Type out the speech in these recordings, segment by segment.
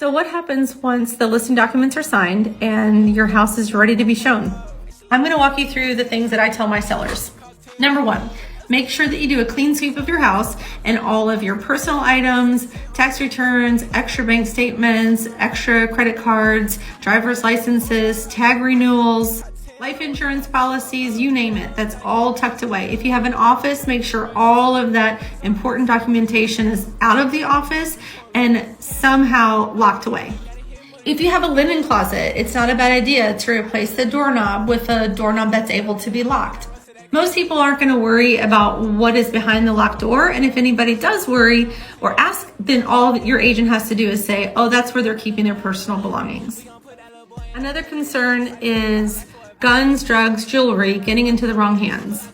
So what happens once the listing documents are signed and your house is ready to be shown? I'm going to walk you through the things that I tell my sellers. Number one, make sure that you do a clean sweep of your house and all of your personal items, tax returns, extra bank statements, extra credit cards, driver's licenses, tag renewals, life insurance policies, you name it. That's all tucked away. If you have an office, make sure all of that important documentation is out of the office and somehow locked away. If you have a linen closet, it's not a bad idea to replace the doorknob with a doorknob that's able to be locked. Most people aren't going to worry about what is behind the locked door, and if anybody does worry or ask, then all that your agent has to do is say, oh, that's where they're keeping their personal belongings. Another concern is guns, drugs, jewelry getting into the wrong hands.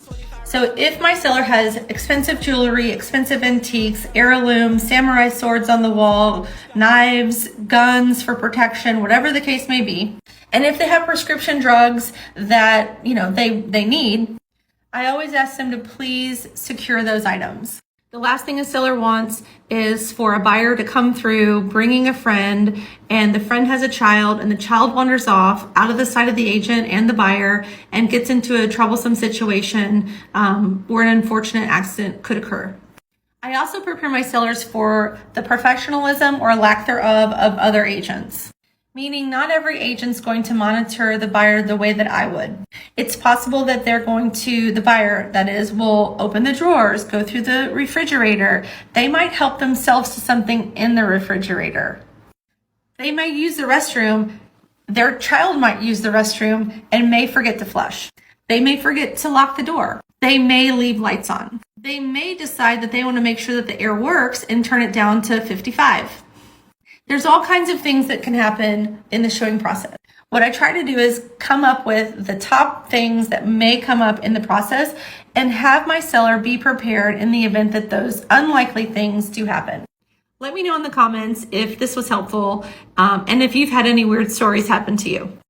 So if my seller has expensive jewelry, expensive antiques, heirlooms, samurai swords on the wall, knives, guns for protection, whatever the case may be, and if they have prescription drugs that they need, I always ask them to please secure those items. The last thing a seller wants is for a buyer to come through bringing a friend, and the friend has a child and the child wanders off out of the sight of the agent and the buyer and gets into a troublesome situation where an unfortunate accident could occur. I also prepare my sellers for the professionalism or lack thereof of other agents. Meaning not every agent's going to monitor the buyer the way that I would. It's possible that the buyer, that is, will open the drawers, go through the refrigerator. They might help themselves to something in the refrigerator. They might use the restroom. Their child might use the restroom and may forget to flush. They may forget to lock the door. They may leave lights on. They may decide that they want to make sure that the air works and turn it down to 55. There's all kinds of things that can happen in the showing process. What I try to do is come up with the top things that may come up in the process and have my seller be prepared in the event that those unlikely things do happen. Let me know in the comments if this was helpful and if you've had any weird stories happen to you.